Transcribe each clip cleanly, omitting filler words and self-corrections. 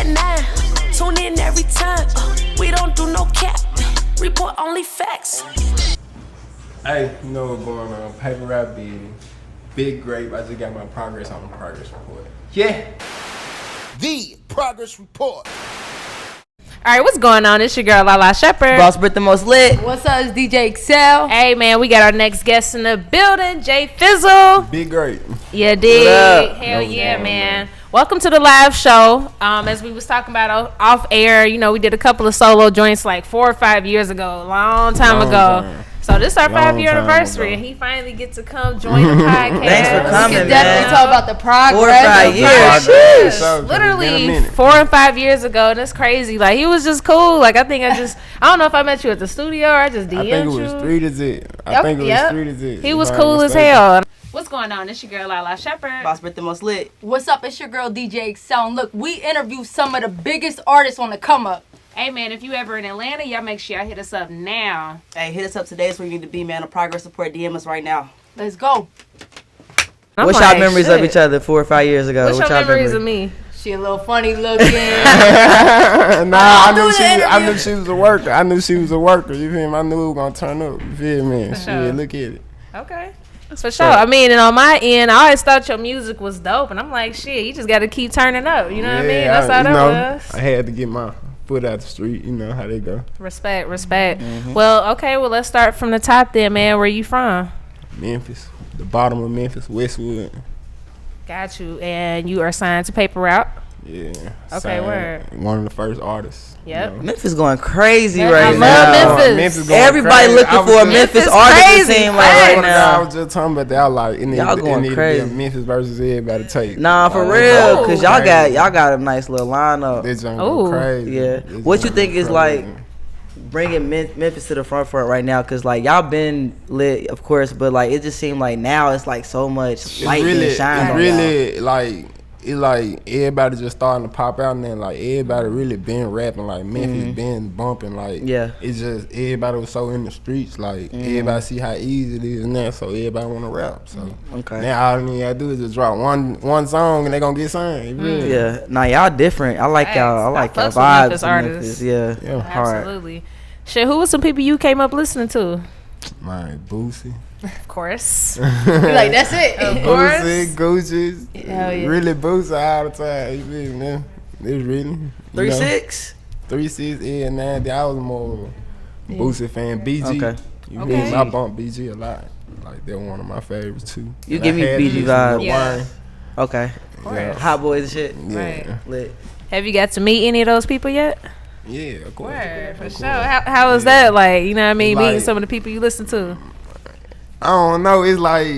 at 9. Tune in every time. We don't do no cap. Report only facts. Hey, you know what's going on? Paper Rap Big Grape. I just got my progress on the progress report. Yeah. The progress report. All right, what's going on? It's your girl Lalaa Shepard. Boss Brit the most lit. What's up? It's DJ Excel. Hey man, we got our next guest in the building, Jay Fizzle. Big Grape. Yeah, dig. Hell yeah, man. Welcome to the live show. As we was talking about off air, you know, we did a couple of solo joints like 4 or 5 years ago, a long time ago. So this is our 5-year anniversary, and he finally gets to come join the podcast. Thanks for coming, man. Definitely talk about the progress. 4 or 5 years. Literally 4 and 5 years ago, and it's crazy. Like, he was just cool. Like, I don't know if I met you at the studio or I just DM'd you. I think it was Street is it. I think it was Street is it. He was cool as hell. What's going on? It's your girl Lalaa Shepard. Boss Brit the most lit. What's up? It's your girl DJ Excel. And look, we interview some of the biggest artists on the come up. Hey man, if you ever in Atlanta, y'all make sure y'all hit us up now. Hey, hit us up today. It's where you need to be, man. A progress report. DM us right now. Let's go. What's y'all memories of each other 4 or 5 years ago? What's your memories of me? She a little funny looking. I knew she was a worker. You feel me? I knew it was gonna turn up. You feel me? Shit, look at it. Okay. For sure. I mean, and on my end, I always thought your music was dope, and I'm like, shit, you just got to keep turning up. You know what I mean? That's how that was. I had to get my foot out the street. You know how they go. Respect. Mm-hmm. Well, okay. Well, let's start from the top then, man. Where you from? Memphis, the bottom of Memphis, Westwood. Got you. And you are signed to Paper Rap. Yeah. Okay, word. One of the first artists. Yep. You know. Memphis going crazy right now. I love Memphis. Everybody crazy. looking for a Memphis artist, it seems like right now. I was just talking about that. I was like, y'all going crazy. Memphis versus everybody tape. Nah, for real, cause y'all got a nice little lineup. This junk go crazy. Yeah. What you think is like bringing Memphis to the front right now? Cause like y'all been lit, of course, but like it just seemed like now it's like so much light and shine. It's really like. It's like everybody just starting to pop out, and then like everybody really been rapping, like Memphis been bumping, like it's just everybody was so in the streets, like everybody see how easy it is now, so everybody want to rap. So now all you gotta do is just drop one song and they gonna get signed. Really. Yeah, nah, y'all different. I like y'all. I like y'all vibes. Memphis. Yeah, absolutely. Hard. Shit, who was some people you came up listening to? My Boosie. Of course. You're like, that's it. Of course. Boosie, Gucci's. Yeah. Really Boosie all the time. You feel me? It's really. 3-6? 3-6, yeah, 9. I was more Boosie fan. BG. Okay. You feel me? I bump BG a lot. Like, they're one of my favorites, too. You give me BG vibes. Yeah. Okay. Yeah. Hot boys and shit. Yeah. Right. Lit. Have you got to meet any of those people yet? Yeah, of course. For sure. How was that? Like, you know what I mean? Meeting some of the people you listen to. I don't know. It's like,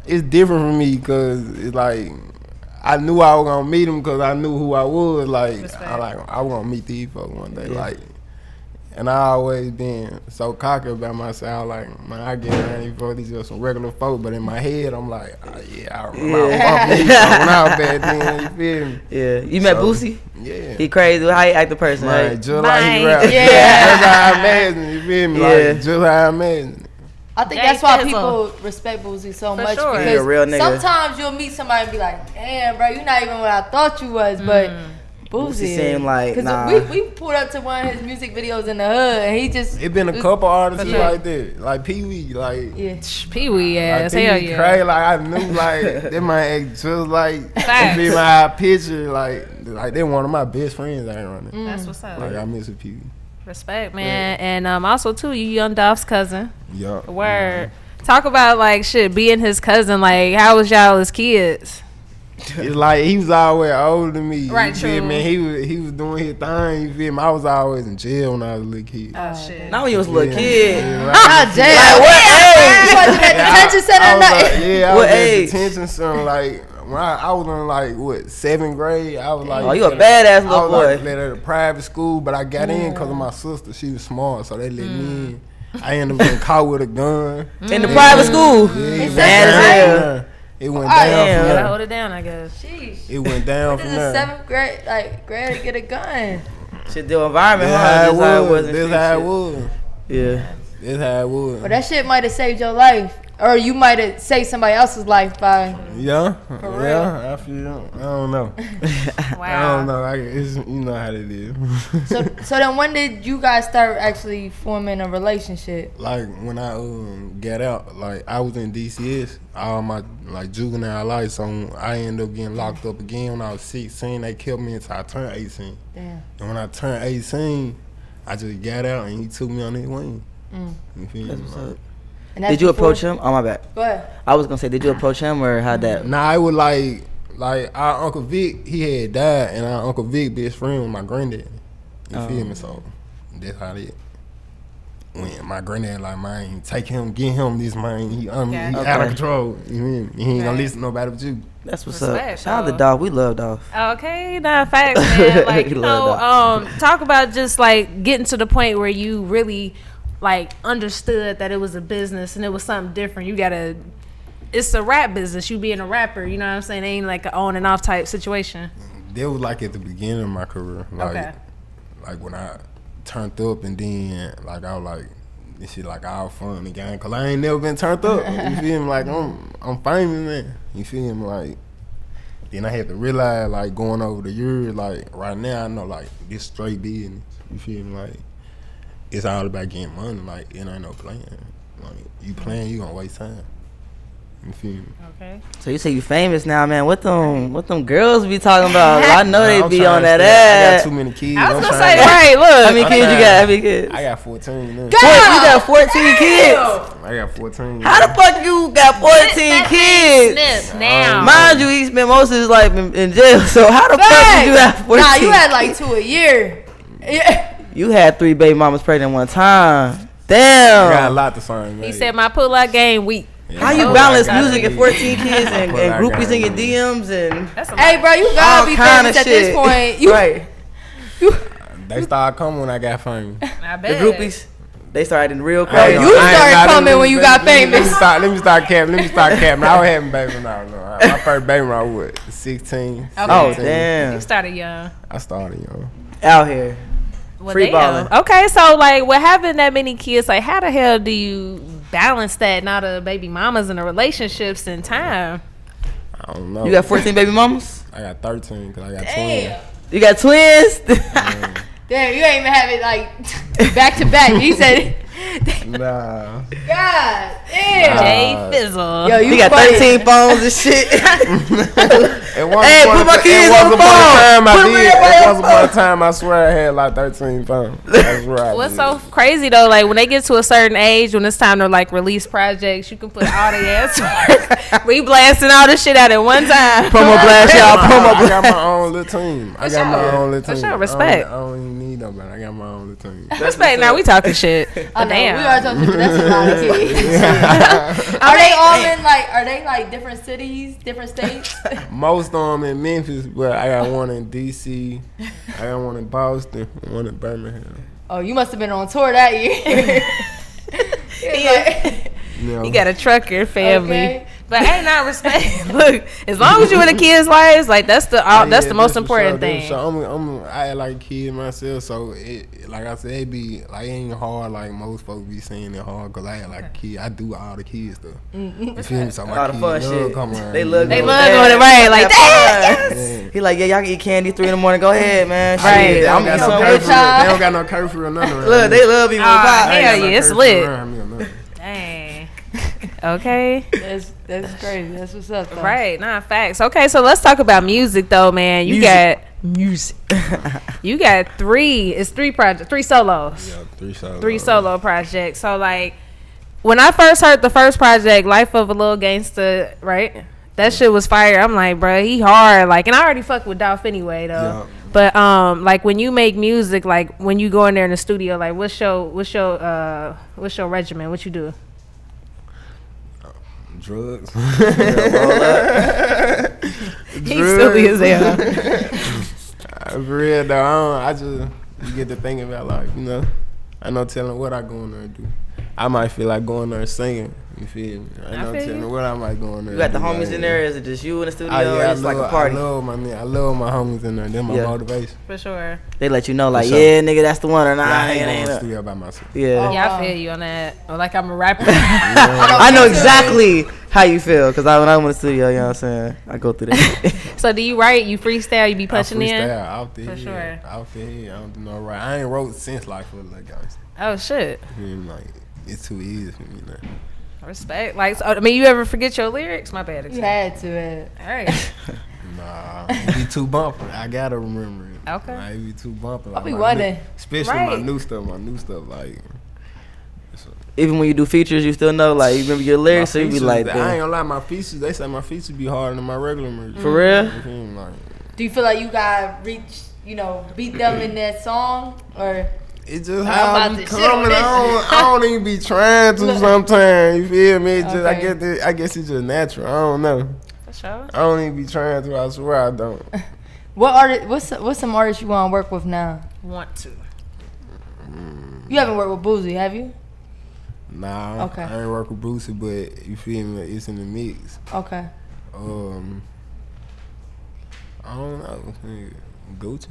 it's different for me because it's like, I knew I was going to meet them because I knew who I was. Like, I was going to meet these folks one day. Yeah. Like, and I always been so cocky about myself. Like, man, I get around these folks, these just some regular folk. But in my head, I'm like, oh, yeah, I remember when I was back then. You feel me? Yeah. You met Boosie? Yeah. He crazy. How he act the person? Right, Like, just like he rap. Yeah. Just how I imagine. You feel me? Like, just how I imagine. I think that's why people respect Boosie so much because he a real nigga. Sometimes you'll meet somebody and be like, damn, bro, you're not even what I thought you was, but Boosie seemed like, nah. we pulled up to one of his music videos in the hood, and he just... It been a couple artists like that, like PeeWee, like... Yeah. PeeWee, ass, like, hell yeah. Crazy, like, I knew, like, they might act just like... be my picture, like, they're one of my best friends I ain't running. That's what's up. Like, I miss PeeWee. Respect, man. Yeah. And also, too, you Young Dolph's cousin. Yeah. Word. Talk about, like, shit, being his cousin. Like, how was y'all as kids? It's like he was always older than me. Right, you feel me? He was doing his thing. You feel me? I was always in jail when I was a little kid. Oh shit! Not when you was a little kid. Ah, damn! Like, what age? You wasn't at detention center or nothing. I What was age? at detention center. Like when I was in like what 7th grade. I was like, oh, you a badass little I was boy. like let her to private school, but I got in because of my sister. She was smart, so they let me in. I ended up getting caught with a gun In the private school. Yeah, Bad as hell. It went down from Gotta there. hold it down, I guess. Sheesh. It went down from This is there. 7th grade, grade to get a gun. Shit, the environment, That's huh? how it was. and That's shit. how it was. Yeah. That's how it was. But that shit might have saved your life. or you might have saved somebody else's life by. Yeah, real? yeah. I feel. I don't know. Wow. I don't know. It's, you know how it is. So then, when did you guys start actually forming a relationship? Like when I got out, like I was in DCS all my like juvenile life, so I ended up getting locked up again when I was 16. They kept me until I turned 18. Damn. And when I turned 18, I just got out and he took me on his wing. You feel me? Like, And that's Did you before- approach him? Oh, my bad. Go ahead. I was gonna say, did you approach him or how'd that? nah, it was like our Uncle Vic, he had died, and our Uncle Vic best friend was my granddad. You feel me? So that's how it. When my granddad like, man, take him, get him this, man. He out of control. You feel me? He ain't gonna listen to nobody but you. That's what's Respect, up. Shout out to though. Dolph. We love Dolph. Okay, nah, facts, man. Like, We you love know, talk about just like getting to the point where you really like understood that it was a business and it was something different. It's a rap business. You being a rapper, you know what I'm saying? It ain't like an on and off type situation. That was like at the beginning of my career. Like, Okay. like when I turned up and then like I was like, this shit like all fun again. Cause I ain't never been turned up. You feel me? Like I'm famous, man. You feel me? Like then I had to realize like going over the years, like right now I know like this straight business. You feel me? Like it's all about getting money. Like it ain't no playing. Like you playing, you gonna waste time. You feel me? Okay. So you say you famous now, man. What them girls be talking about? I know Nah, they I'm be trying on to that stay- I ass. got too many kids. I was I'm gonna trying say, to- right, look. How many kids you got? How many kids? I got 14 now. You got 14 kids. I got 14. How the fuck you got 14 kids? Snip now. Mind you, he spent most of his life in jail. So how the fuck did you have 14? Nah, you had like 2 a year. Yeah. You had 3 baby mamas pregnant one time. I got a Damn. lot to find. He said my pull-out game weak. Yeah, How you I balance got music it. and 14 kids and Well, I groupies got in your it. DMs and That's a lot. Hey, bro, you all gotta be kind of famous at shit? this point. You, Right. They started coming when I got famous. I The bet. groupies, they started in real Oh, crazy. you started coming when you got Let famous. me start capping. I was having baby now. My first baby when I was 16. Oh, 17. damn. You started young. I started young. Out here. Well, Free damn. balling. Okay, so like with having that many kids, like how the hell do you balance that now the baby mamas and the relationships and time? I don't know. You got 14 baby mamas? I got 13 because I got Damn. You got twins? Damn, you ain't even have it like back to back. He said, twins. Nah. God damn. Jay Fizzle. Yo, You got funny. 13 phones and shit. Hey, put my kids on the phone. Put them in my Once upon a time, I swear I had like 13 pounds. That's right. What's so crazy though, like when they get to a certain age, when it's time to like release projects, you can put all the ass to work. We blasting all this shit out at one time. Promo blast, y'all. I got my own little team. I got my own little For team. sure, respect. I don't even need nobody. I got my own little team. Respect. Now we talking shit. I know, Damn. we are talking shit, but that's a lot of kids. Are they all in like? Are they like different cities, different states? Most of them in Memphis, but I got one in DC. I got one in Boston, one in Birmingham. Oh, you must have been on tour that year. Yeah. You know, You got a trucker family. Okay. But hey, not respect. Look, as long as you in the kids' lives, like that's the most important thing. So I like a kid myself, so it, like I said, it be like it ain't hard like most folks be saying it hard because I had like a kid. I do all the kids stuff. You feel me? So my All the kids fun love shit. come around. They love They going love to going to bed. right, like Have fun. Yeah. He like, yeah, y'all can eat candy 3 in the morning. Go ahead, man. Right. Shit, They I'm don't got eating no something curfew. with child. They don't got no curfew or nothing. you. Look, they love you. Ah, Bye. hell Ain't got no yeah, it's curfew lit. around me or nothing. Dang. Okay. That's crazy. That's what's up, though. Right. Nah, facts. Okay, so let's talk about music though, man. You got music. You got 3. It's 3 projects, 3 solos. Yeah, 3 solos. 3 solo projects. So like when I first heard the first project, Life of a Little Gangsta, right? That shit was fire. I'm like, bro, he hard. Like, and I already fuck with Dolph anyway, though. Yeah. But like when you make music, like when you go in there in the studio, like what's your regimen? What you do? Drugs. He's silly as hell. For real though, I just you get to thinking about like, you know, I no telling what I go in there and do. I might feel like going there and singing. You feel me? I I know feel telling you. what I might go in there. You got the and do, homies like, in there? Is it just you in the studio? Yeah, Or it's like a party? I love my homies in there. They're my motivation. For sure. They let you know, like, For sure. yeah, nigga, that's the one, or nah, I ain't it going ain't to the up. studio by myself. Yeah. Oh, Yeah, wow. I feel you on that. Or like I'm a rapper. I know exactly how you feel, because when I'm in the studio, you know what I'm saying? I go through that. So do you write? You freestyle? You be punching I in? freestyle out there. For sure. Out there. I don't do no right. I ain't wrote since like for like guys. Oh shit. Like it's too easy for me now. Respect. Like, so, I mean, you ever forget your lyrics? My bad. You had to. All right. Nah, it be too bumping. I gotta remember it. Okay. Like, it be too bumping. I'll Like, be my wondering. especially Right. my new stuff. Like, Even when you do features, you still know, like, you remember your lyrics, so you be features, like, I ain't damn. gonna lie, my features, they say my features be harder than my regular music. For real? You feel me? Like, Do you feel like you gotta reach, beat them in that song, or it's just I'm how I about be to shit on coming. this. I don't even be trying to sometimes. You feel me? It's just, Okay. I guess it's just natural. I don't know. For sure. I don't even be trying to. I swear I don't. what artist? What's some artists you want to work with now? Want to. You haven't worked with Boosie, have you? Nah, Okay. I ain't work with Boosie, but you feel me? It's in the mix. Okay. I don't know. Gucci.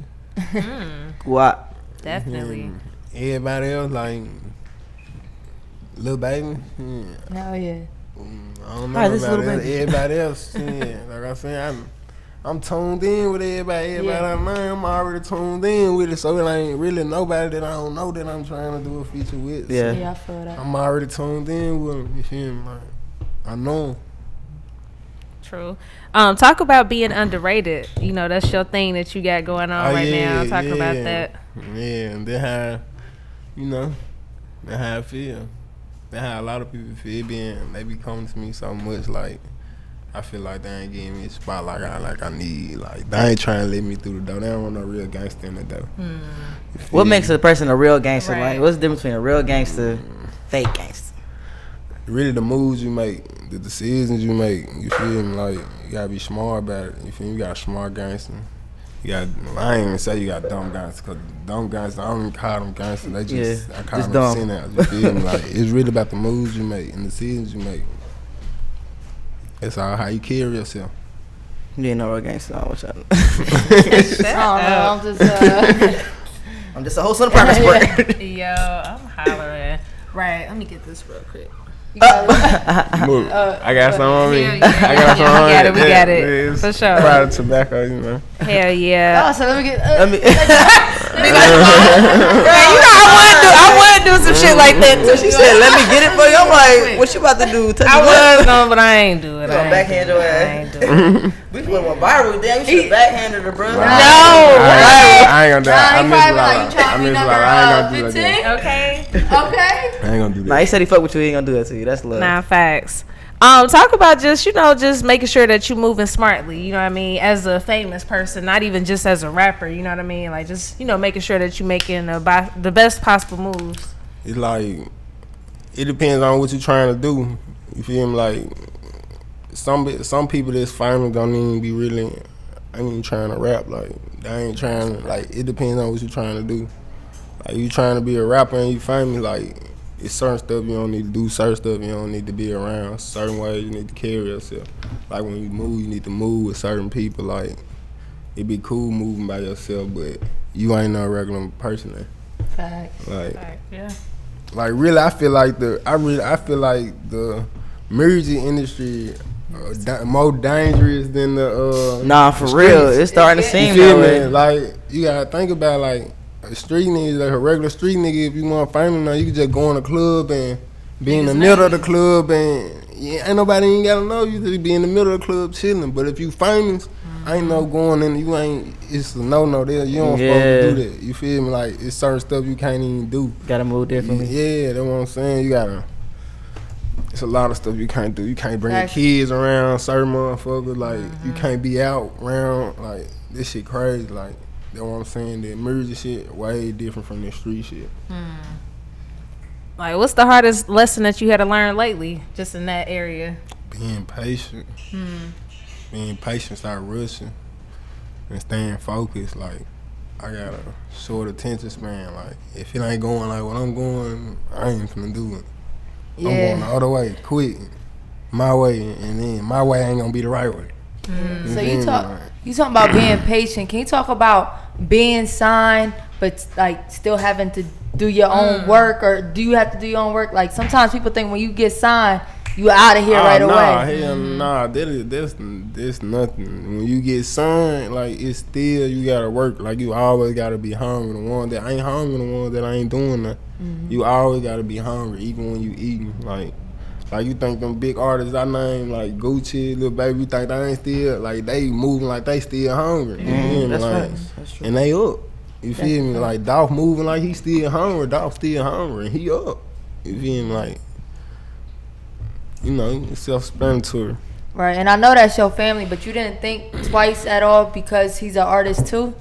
What? Definitely. Everybody else like Lil Baby. Hell yeah. I don't know Alright, this is about Lil else. Baby. Everybody else. Like I said, I'm tuned in with everybody. Everybody I know, I'm already tuned in with it. So it ain't really nobody that I don't know that I'm trying to do a feature with. Yeah. Yeah, I feel that. I'm already tuned in with them. You feel me? Like, I know 'em. True. Talk about being underrated. That's your thing that you got going on right now. Talk about that. Yeah, and then that's how I feel. That's how a lot of people feel. They be coming to me so much, like, I feel like they ain't giving me a spot like I need. Like, they ain't trying to let me through the door. They don't want no real gangster in the door. What makes a person a real gangster? Right. Like, what's the difference between a real gangster, fake gangster? Really, the moves you make, the decisions you make, you feel me? Like, you gotta be smart about it. You feel me? You got a smart gangster. I ain't even say you got dumb gangsters, because dumb gangsters, I don't even call them gangsters. They just, I call just them dumb. sinners. You feel me? Like, it's really about the moves you make and the decisions you make. It's all how you carry yourself. You ain't no real gangster. I wish I. I don't know. I'm just. I'm just a host of the Progress Report. Yo, I'm hollering. Right. Let me get this real quick. Look, I got some on me. Yeah, I got some on me. we got it. It's For sure. Proud of tobacco, you know. Hell yeah. Oh, so let me get. Let me. I would do some shit like that too. She said, "Let me get it for you." I'm like, "What you about to do?" Touch I your lip? was going, but I ain't do it. Gonna backhand your I ass. ain't do it. We put one viral. Damn, you should have backhanded her, bro. No. I ain't gonna do that. I Nah, he miss probably like, Lalaa. you trying I to be miss number Lalaa. I ain't gonna do 15? that. Okay. Okay. I ain't gonna do Nah, that. he said he fuck with you. He ain't gonna do that to you. That's love. Nah, facts. Talk about just making sure that you moving smartly, you know what I mean, as a famous person, not even just as a rapper, you know what I mean, like just, making sure that you making the best possible moves. It's like, it depends on what you're trying to do. You feel me? Like, some people that's famous don't even be really, ain't even trying to rap. Like, they ain't trying to, like, it depends on what you're trying to do. Like, you trying to be a rapper and you famous, like, it's certain stuff you don't need to do, certain stuff you don't need to be around, certain ways you need to carry yourself. Like, when you move, you need to move with certain people. Like, it be cool moving by yourself, but you ain't no regular person there. Facts. Like, Yeah. like, really, I feel like the music industry more dangerous than the Nah, for the real, streets. it's starting to You seem feel that me? way. Like, you gotta think about, like, a street nigga, like a regular street nigga. If you want famous now, you can just go in the club and be in the middle of the club, and ain't nobody ain't gotta know you. Just be in the middle of the club chilling. But if you famous, ain't no going in. You ain't. It's a no there. You don't supposed to do that. You feel me? Like, it's certain stuff you can't even do. Gotta move differently. Yeah, that's what I'm saying. You gotta. It's a lot of stuff you can't do. You can't bring your Facts. kids around certain motherfuckers. Like, you can't be out around. Like, this shit crazy. Like, that's what I'm saying. The music shit way different from the street shit. Like, what's the hardest lesson that you had to learn lately, just in that area? Being patient. Being patient, start rushing, and staying focused. Like, I got a short attention span. Like, if it ain't going like what I'm going, I ain't finna do it. I'm going the other way, quick, my way, and then my way ain't gonna be the right way. So you talking about being patient. Can you talk about being signed, but like still having to do your own work, or do you have to do your own work? Like sometimes people think when you get signed, you out of here right away. Hell nah, that's nothing. When you get signed, like it's still you gotta work. Like you always gotta be hungry. The one that ain't hungry, the one that ain't doing that. You always gotta be hungry, even when you eating. Like you think them big artists I name like Gucci, Lil Baby, you think they ain't still like they moving like they still hungry. You feel me? Like, That's true. and they up. You feel me? Like Dolph moving like he still hungry. Dolph still hungry. And he up. You feel me? Like, you know, self-explanatory. Right, and I know that's your family, but you didn't think twice at all because he's an artist too,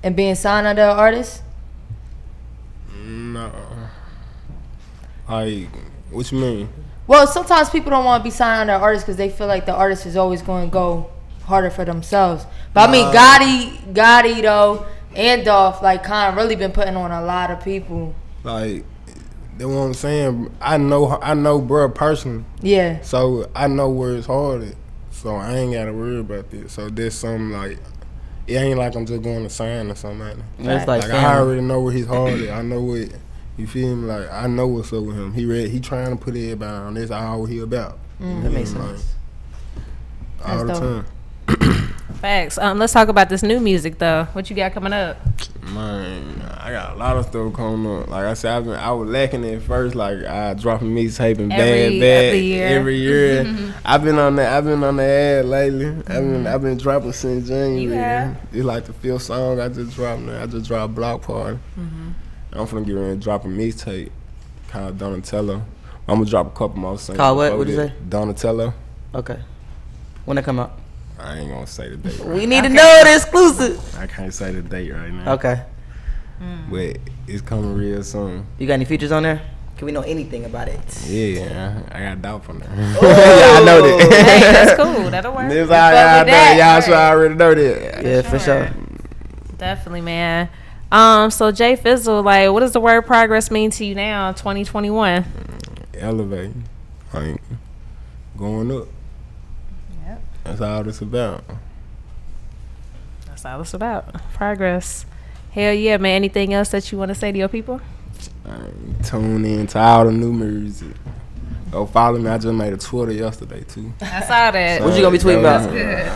and being signed under an artist. No. Like, what you mean? Well, sometimes people don't want to be signed under an artist because they feel like the artist is always going to go harder for themselves. But I mean, Gotti though, and Dolph, like, kind of really been putting on a lot of people. Like, that's what I'm saying. I know, bro, personally. Yeah. So I know where it's hard at. So I ain't gotta worry about this. So there's something like, it ain't like I'm just going to sign or something. It's like I already know where he's hard at. I know what. You feel me? Like, I know what's up with him. He trying to put everybody on. That's all he about. That makes sense. All the That's time. Facts. Let's talk about this new music though. What you got coming up? Man, I got a lot of stuff coming up. Like I said, I was lacking at first. Like I dropping mixtape and bad every year. I've been on the ad lately. I've been dropping since January. You have? It's like the 5th song I just dropped. I just dropped Block Party. I'm finna get ready to drop a mixtape called Donatello. I'm gonna drop a couple more singles. Called what? What'd you say? Donatello. Okay. When it come out? I ain't gonna say the date. Right We need to know the exclusive. I can't say the date right now. Okay. But it's coming real soon. You got any features on there? Can we know anything about it? Yeah, I got Dolph on there. Yeah, I know that. Hey, that's cool. That'll work. This all y'all know. Y'all should already know that. Yeah, for sure. Definitely, man. So Jay Fizzle, like, what does the word progress mean to you now, 2021? Elevating, like going up. Yep. That's all it's about. That's all it's about. Progress. Hell yeah, man. Anything else that you want to say to your people? Tune in to all the new music. Go follow me. I just made a Twitter yesterday too. I saw that. What you gonna be tweeting about?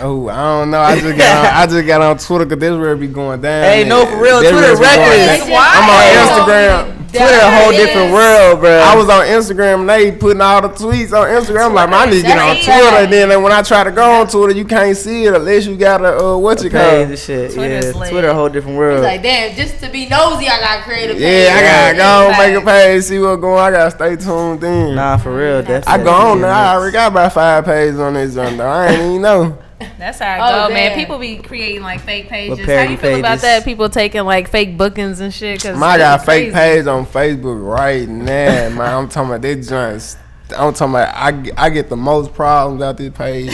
Oh, I don't know. I just got on Twitter because this where it be going down. Hey, no, for real. Twitter reckless. I'm on Instagram. Twitter a whole different world, bro. I was on Instagram and they putting all the tweets on Instagram. I'm like, man, I need to get on Twitter. And then when I try to go on Twitter, you can't see it unless you got a what you call Crazy shit. Twitter's Yeah, lit. Twitter a whole different world. He's like, damn, just to be nosy, I got creative. Yeah, I gotta go make a page, see what's going on. I gotta stay tuned in. Nah, for real. Definitely. I go on there. I already got about 5 pages on this joint, though. I ain't even know. That's how it go, man. damn. People be creating like fake pages. With How parody you feel about pages. that? People taking like fake bookings and shit. Cause I got a fake crazy. page on Facebook right now, man. I'm talking about this joint. I'm talking about I get the most problems out this page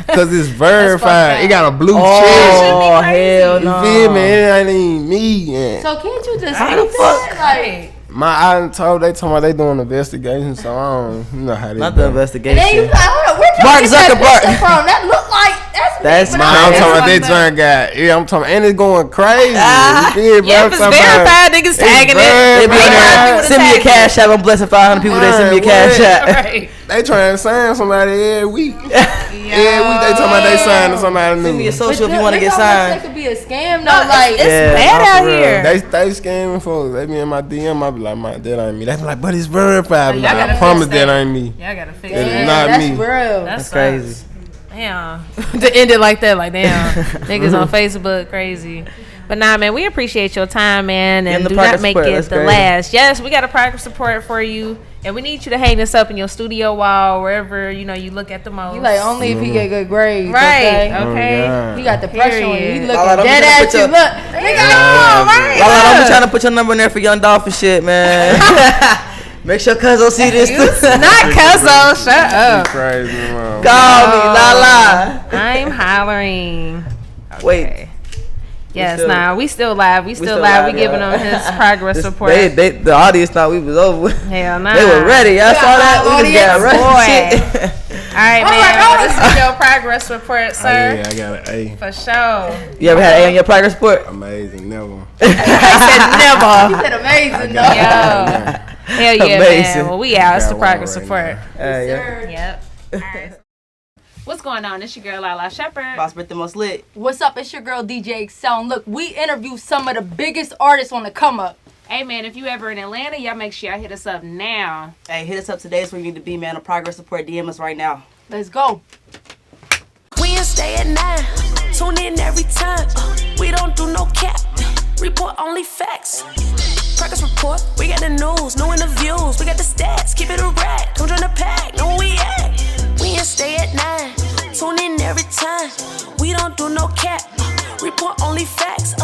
because it's verified. It got a blue check. Oh, hell You no. feel me? It ain't even me. And So can't you just How say the that? Like, I told they talking about they doing investigation, so I don't know how they Not do the it. investigation. and then you like, hold on, where you Mark get that Zuckerberg. picture from? That look like that's me, That's but my- I'm don't talking about know that joint got. Yeah, I'm talking, and it's going crazy. Ah, You feel me? Yeah, I'm if it's talking about- verified, niggas tagging it. They be on verified. there, send me a cash app. I'm blessing 500 people. They send me a Man, cash what? app. Right. They trying to sign somebody every week. Every week they talking about they signing somebody Send me new. a social if you want to get That signed. could be a scam though. Like, It's Yeah, bad nah, out for real. here. They scamming folks. They be in my DM. I be like, man, that ain't me. They be like, but it's verified. I be Y'all like, gotta I promise fix that. that ain't me. Y'all gotta fix That is that. not that's me. real. That's crazy. Damn. To end it like that, like damn. Niggas on Facebook, crazy. But nah, man, we appreciate your time, man, And and the do not progress make report, it that's the crazy. last. Yes, we got a progress support for you, and we need you to hang this up in your studio wall, wherever you look at the most. You like only if you get good grades, right? Okay? Okay. God. He got the pressure on you. He Period. looking Lala, don't dead be trying to at put you. your- Look, nigga, right. Lala, don't be trying to put your number in there for Young Dolph and shit, man. Make sure Cuzzo see this. Not Cuzzo, shut up. Crazy, man. Call me, Lala. I'm hollering. Wait. Okay. Yes, we still live. We still live. We giving him his progress report. The audience thought we was over with. Hell nah. They were ready. Y'all saw that? We just got ready. All right, man. This is your progress report, sir. Oh, yeah, I got an A. For sure. You ever had an A on your progress report? Amazing, never. I said never. You said amazing, though. Hell yeah, Amazing. man. Well, we out. It's the Got progress one report. right Yep. All right. What's going on? It's your girl, Lalaa Shepard. Boss Brit the most lit. What's up? It's your girl, DJ Excel. And look, we interview some of the biggest artists on the come up. Hey, man, if you ever in Atlanta, y'all make sure y'all hit us up now. Hey, hit us up today. It's where you need to be, man. A progress report. DM us right now. Let's go. Wednesday at 9. Tune in every time. We don't do no cap. Report only facts. Progress report. We got the news, no interviews. We got the stats. Keep it a rack. Come join the pack. Know where we at. Wednesday at 9. Tune in every time. We don't do no cap. Report only facts.